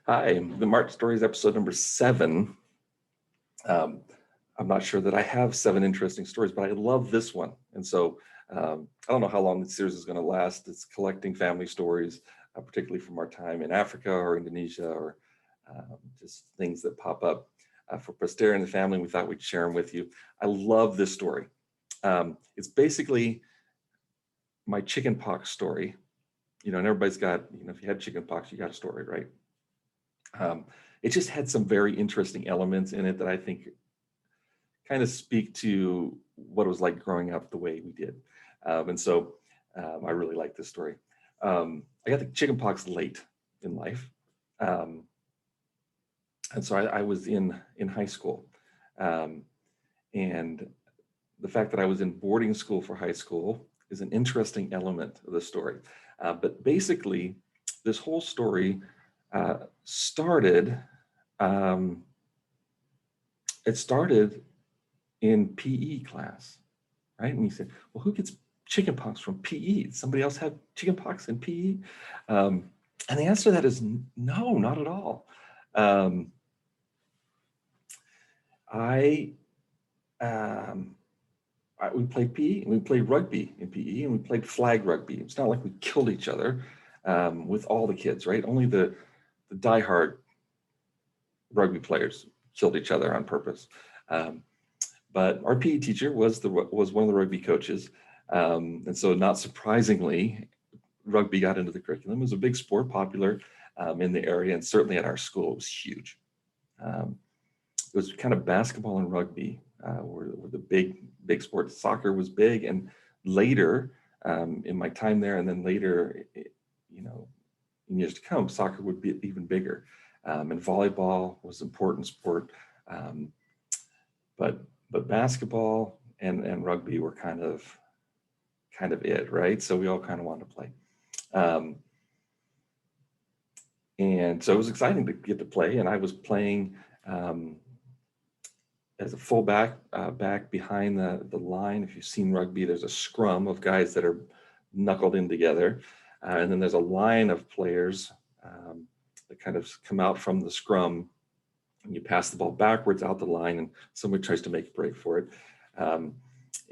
Hi, the March Stories episode number 7. Um, I'm not sure that I have 7 interesting stories, but I love this one. And so I don't know how long this series is going to last. It's collecting family stories, particularly from our time in Africa or Indonesia, or just things that pop up for posterity and the family. We thought we'd share them with you. I love this story. It's basically my chickenpox story. And everybody's got, if you had chickenpox, you got a story, right? It just had some very interesting elements in it that I think kind of speak to what it was like growing up the way we did. I really like this story. I got the chickenpox late in life. And so I was in high school. And the fact that I was in boarding school for high school is an interesting element of the story. But basically, this whole story started it started in PE class, right? And you said, well, who gets chickenpox from PE? Did somebody else have chickenpox in PE? And the answer to that is no, not at all. We played PE, and we played rugby in PE, and we played flag rugby. It's not like we killed each other with all the kids, right? Only the diehard rugby players killed each other on purpose. But our PE teacher was one of the rugby coaches. And so not surprisingly, rugby got into the curriculum. It was a big sport, popular in the area, and certainly at our school, it was huge. It was kind of basketball and rugby were the big sports. Soccer was big, and later in my time there, and then later, in years to come, soccer would be even bigger. And volleyball was an important sport. But basketball and rugby were kind of it, right? So we all kind of wanted to play. And so it was exciting to get to play, and I was playing as a fullback, back behind the line. If you've seen rugby, there's a scrum of guys that are knuckled in together, and then there's a line of players that kind of come out from the scrum, and you pass the ball backwards out the line, and somebody tries to make a break for it.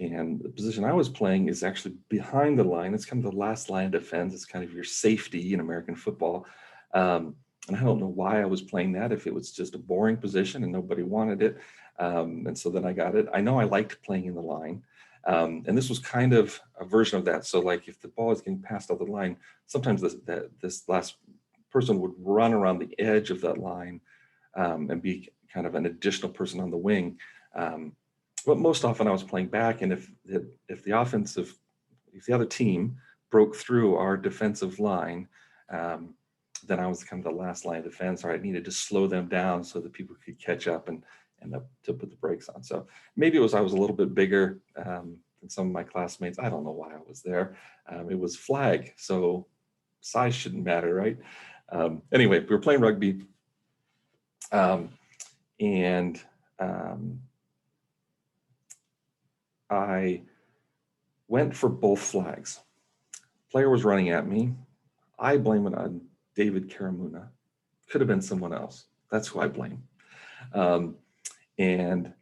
And the position I was playing is actually behind the line. It's kind of the last line of defense. It's kind of your safety in American football. And I don't know why I was playing that, if it was just a boring position and nobody wanted it. And so then I got it. I know I liked playing in the line. And this was kind of a version of that. So like if the ball is getting passed out the line, sometimes this last person would run around the edge of that line and be kind of an additional person on the wing. But most often I was playing back, and if the other team broke through our defensive line, then I was kind of the last line of defense, or I needed to slow them down so that people could catch up and to put the brakes on. So maybe I was a little bit bigger than some of my classmates. I don't know why I was there. It was flag, so size shouldn't matter, right? Anyway, we were playing rugby. I went for both flags. Player was running at me. I blame it on David Karamuna. Could have been someone else. That's who I blame. And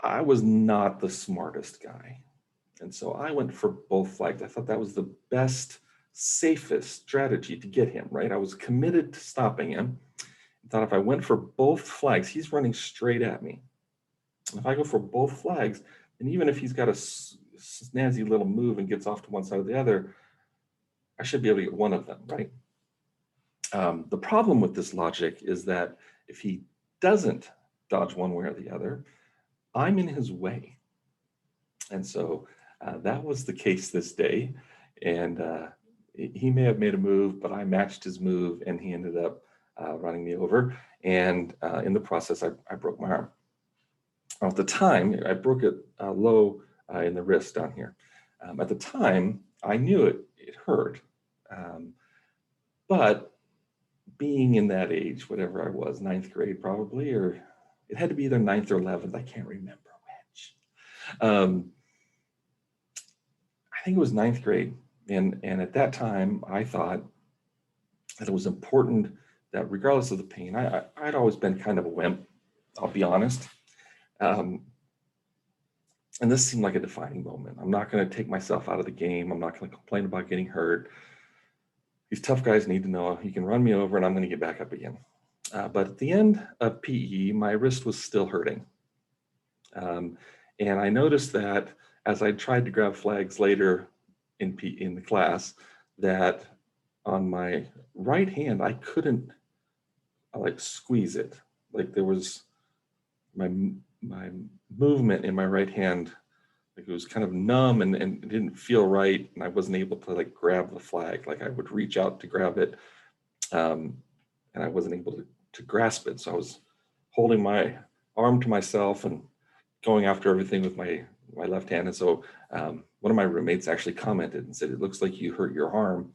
I was not the smartest guy. And so I went for both flags. I thought that was the best, safest strategy to get him, right? I was committed to stopping him. I thought if I went for both flags, he's running straight at me. If I go for both flags, and even if he's got a snazzy little move and gets off to one side or the other, I should be able to get one of them, right? The problem with this logic is that if he doesn't dodge one way or the other, I'm in his way. And so that was the case this day. And he may have made a move, but I matched his move, and he ended up running me over. And in the process, I broke my arm. At the time, I broke it low in the wrist down here. At the time, I knew it hurt. But being in that age, whatever I was, 9th grade probably, or it had to be either 9th or 11th, I can't remember which. I think it was 9th grade. And at that time, I thought that it was important that regardless of the pain, I'd always been kind of a wimp, I'll be honest. And this seemed like a defining moment. I'm not going to take myself out of the game. I'm not going to complain about getting hurt. These tough guys need to know you can run me over and I'm going to get back up again. But at the end of PE, my wrist was still hurting. And I noticed that as I tried to grab flags later in the class, that on my right hand, I couldn't like squeeze it. Like there was my movement in my right hand, like it was kind of numb and it didn't feel right. And I wasn't able to like grab the flag. Like I would reach out to grab it and I wasn't able to grasp it. So I was holding my arm to myself and going after everything with my left hand. And so one of my roommates actually commented and said, "It looks like you hurt your arm.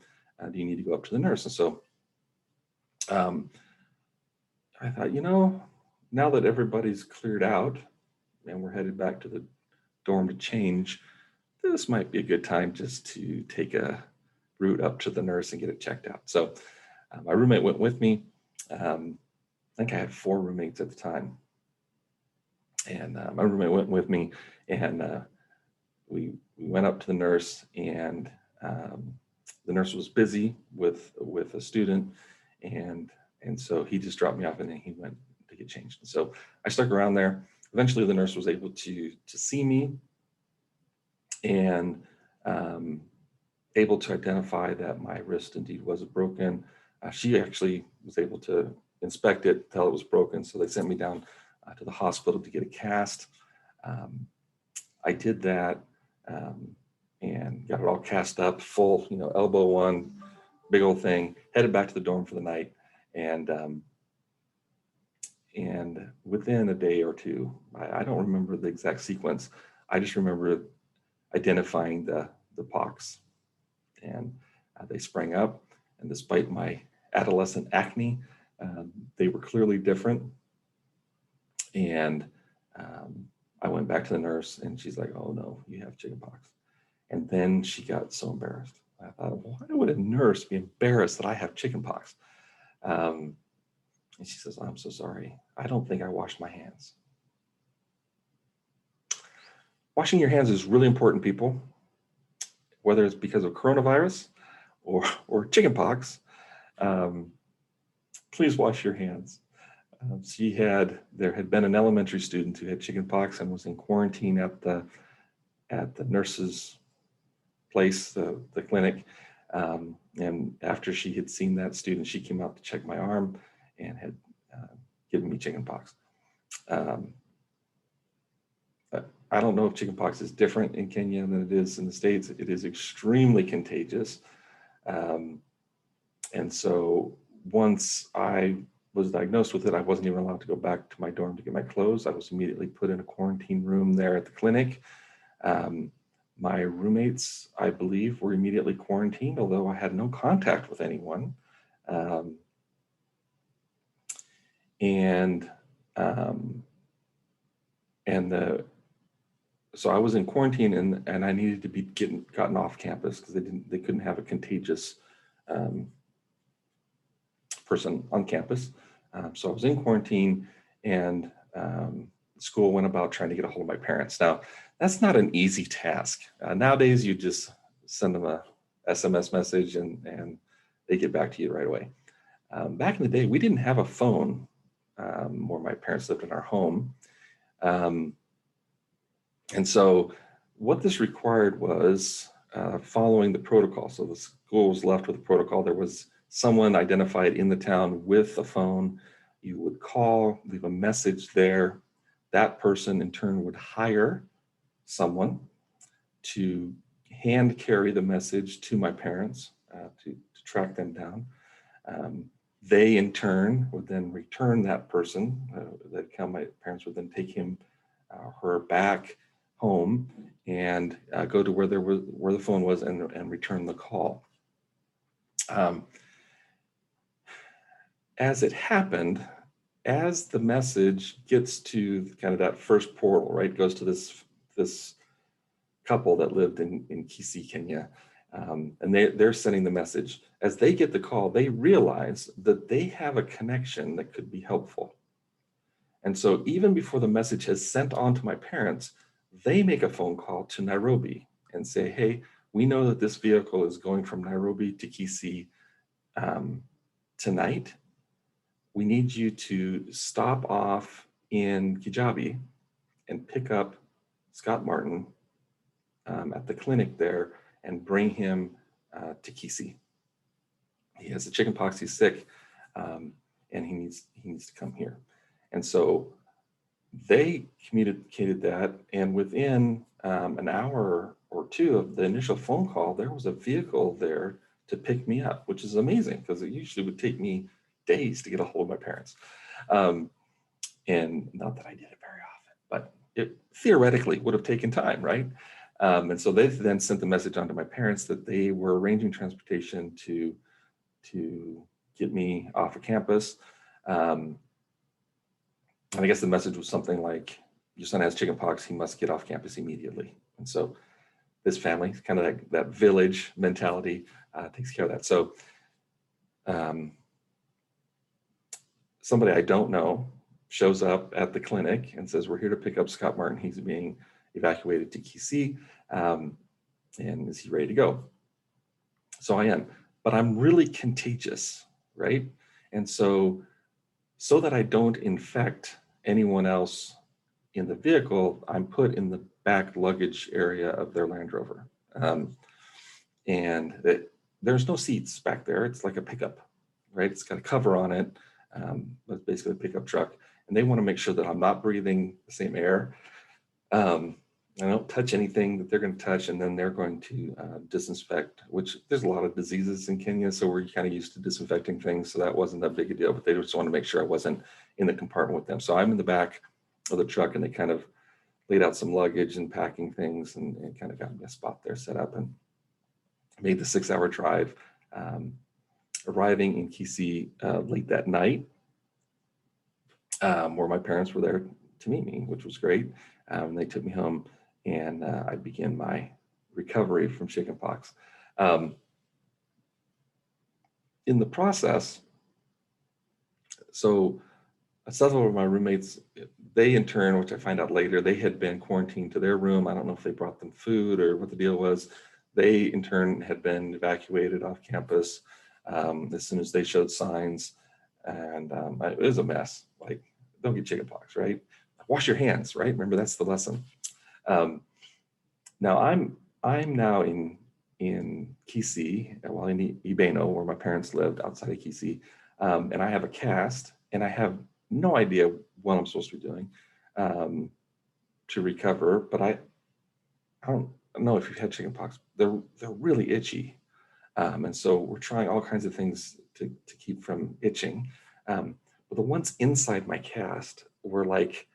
Do you need to go up to the nurse?" And so I thought, now that everybody's cleared out and we're headed back to the dorm to change, this might be a good time just to take a route up to the nurse and get it checked out. So my roommate went with me. I think I had 4 roommates at the time. And my roommate went with me, and we went up to the nurse, and the nurse was busy with a student, and so he just dropped me off, and then he went to get changed. And so I stuck around there. Eventually, the nurse was able to see me, and able to identify that my wrist indeed was broken. She actually was able to inspect it, tell it was broken, so they sent me down to the hospital to get a cast. I did that and got it all cast up, full, elbow one, big old thing, headed back to the dorm for the night. And within a day or two, I don't remember the exact sequence. I just remember identifying the pox, and they sprang up. And despite my adolescent acne, they were clearly different. And I went back to the nurse, and she's like, "Oh no, you have chickenpox." And then she got so embarrassed. I thought, why would a nurse be embarrassed that I have chickenpox? And she says, "I'm so sorry. I don't think I washed my hands." Washing your hands is really important, people, whether it's because of coronavirus or chickenpox. Please wash your hands. There had been an elementary student who had chickenpox and was in quarantine at the nurse's place, the clinic. And after she had seen that student, she came out to check my arm and had given me chickenpox. I don't know if chickenpox is different in Kenya than it is in the States. It is extremely contagious. And so once I was diagnosed with it, I wasn't even allowed to go back to my dorm to get my clothes. I was immediately put in a quarantine room there at the clinic. My roommates, I believe, were immediately quarantined, although I had no contact with anyone. So I was in quarantine, and I needed to be gotten off campus because they couldn't have a contagious person on campus. So I was in quarantine, and school went about trying to get a hold of my parents. Now, that's not an easy task. Nowadays, you just send them a SMS message and they get back to you right away. Back in the day, we didn't have a phone where my parents lived in our home. And so what this required was following the protocol. So the school was left with a protocol. There was someone identified in the town with a phone. You would call, leave a message there. That person in turn would hire someone to hand carry the message to my parents to track them down. They in turn would then return that person. My parents would then take him or her back home and go to where the phone was and return the call. As it happened, as the message gets to kind of that first portal, right, goes to this couple that lived in Kisii, Kenya, And they're sending the message. As they get the call, they realize that they have a connection that could be helpful. And so even before the message has sent on to my parents, they make a phone call to Nairobi and say, hey, we know that this vehicle is going from Nairobi to Kisii tonight. We need you to stop off in Kijabe and pick up Scott Martin at the clinic there and bring him to Kisii. He has the chickenpox, he's sick, and he needs to come here. And so they communicated that, and within an hour or two of the initial phone call, there was a vehicle there to pick me up, which is amazing because it usually would take me days to get a hold of my parents. And not that I did it very often, but it theoretically would have taken time, right? And so they then sent the message on to my parents that they were arranging transportation to get me off of campus. And I guess the message was something like, your son has chickenpox, he must get off campus immediately. And so this family, kind of that village mentality, takes care of that. So somebody I don't know shows up at the clinic and says, we're here to pick up Scott Martin. He's being evacuated to Kisii. And is he ready to go? So I am, but I'm really contagious, right? And so that I don't infect anyone else in the vehicle, I'm put in the back luggage area of their Land Rover. And there's no seats back there. It's like a pickup, right? It's got a cover on it, but it's basically a pickup truck. And they want to make sure that I'm not breathing the same air. I don't touch anything that they're going to touch, and then they're going to disinfect, which there's a lot of diseases in Kenya, so we're kind of used to disinfecting things, so that wasn't that big a deal, but they just want to make sure I wasn't in the compartment with them. So I'm in the back of the truck, and they kind of laid out some luggage and packing things and kind of got me a spot there set up, and made the 6-hour drive, arriving in Kisii late that night, where my parents were there to meet me, which was great. They took me home, and I began my recovery from chickenpox. In the process, so several of my roommates, they in turn, which I find out later, they had been quarantined to their room. I don't know if they brought them food or what the deal was. They in turn had been evacuated off campus as soon as they showed signs, and it was a mess. Like, don't get chickenpox, right? Wash your hands, right? Remember, that's the lesson. Now I'm now in Kisii, well, in Ibeno, where my parents lived outside of Kisii, and I have a cast, and I have no idea what I'm supposed to be doing to recover. But I don't know if you've had chickenpox. They're really itchy, and so we're trying all kinds of things to keep from itching. But the ones inside my cast were like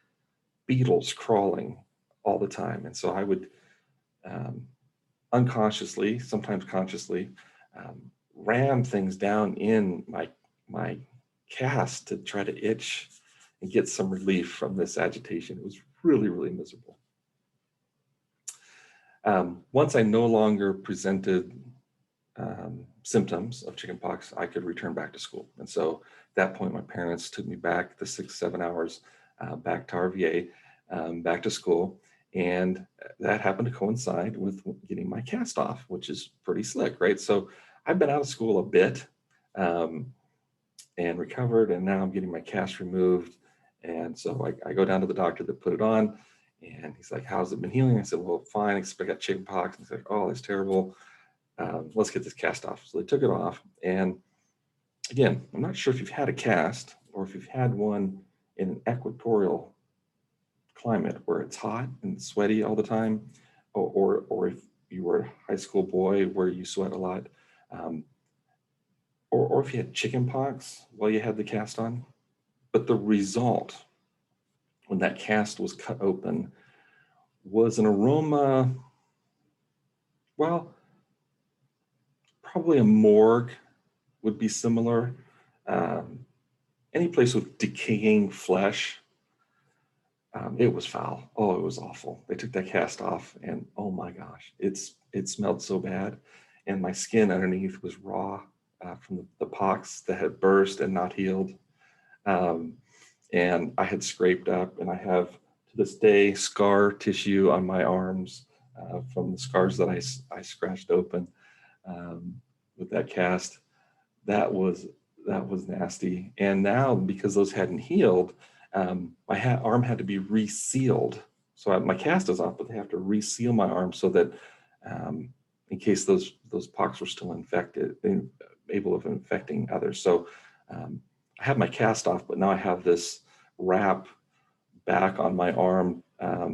beetles crawling all the time, and so I would unconsciously, sometimes consciously, ram things down in my cast to try to itch and get some relief from this agitation. It was really, really miserable. Once I no longer presented symptoms of chickenpox, I could return back to school. And so at that point, my parents took me back the 6-7 hours back to RVA, back to school. And that happened to coincide with getting my cast off, which is pretty slick, right? So I've been out of school a bit and recovered, and now I'm getting my cast removed. And so I go down to the doctor that put it on, and he's like, how's it been healing? I said, well, fine, except I got chickenpox. And he's like, oh, that's terrible. Let's get this cast off. So they took it off. And again, I'm not sure if you've had a cast or if you've had one in an equatorial climate where it's hot and sweaty all the time, or if you were a high school boy where you sweat a lot, or if you had chickenpox while you had the cast on. But the result when that cast was cut open was an aroma, well, probably a morgue would be similar. Any place with decaying flesh. It was foul. Oh, it was awful. They took that cast off, and oh my gosh, it smelled so bad. and my skin underneath was raw from the pox that had burst and not healed. And I had scraped up, and I have to this day scar tissue on my arms from the scars that I scratched open with that cast. That was nasty. And now, because those hadn't healed, my arm had to be resealed. So my cast is off, but they have to reseal my arm so that in case those pox were still infected, able of infecting others. So I have my cast off, but now I have this wrap back on my arm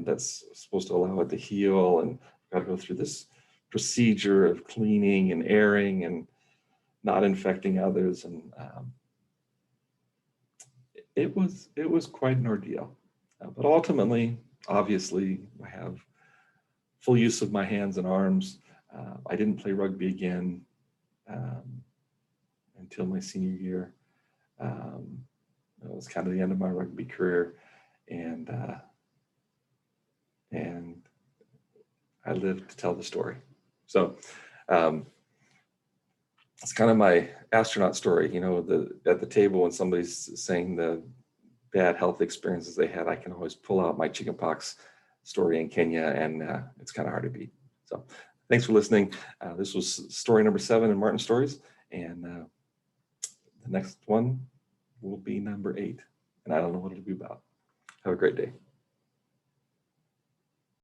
that's supposed to allow it to heal, and I've got to go through this procedure of cleaning and airing and not infecting others. And it was quite an ordeal. But ultimately, obviously, I have full use of my hands and arms. I didn't play rugby again until my senior year. It was kind of the end of my rugby career, and I lived to tell the story. So it's kind of my astronaut story. You know, at the table when somebody's saying the bad health experiences they had, I can always pull out my chickenpox story in Kenya, and it's kind of hard to beat. So thanks for listening. This was story number 7 in Martin Stories, and the next one will be number 8, and I don't know what it'll be about. Have a great day.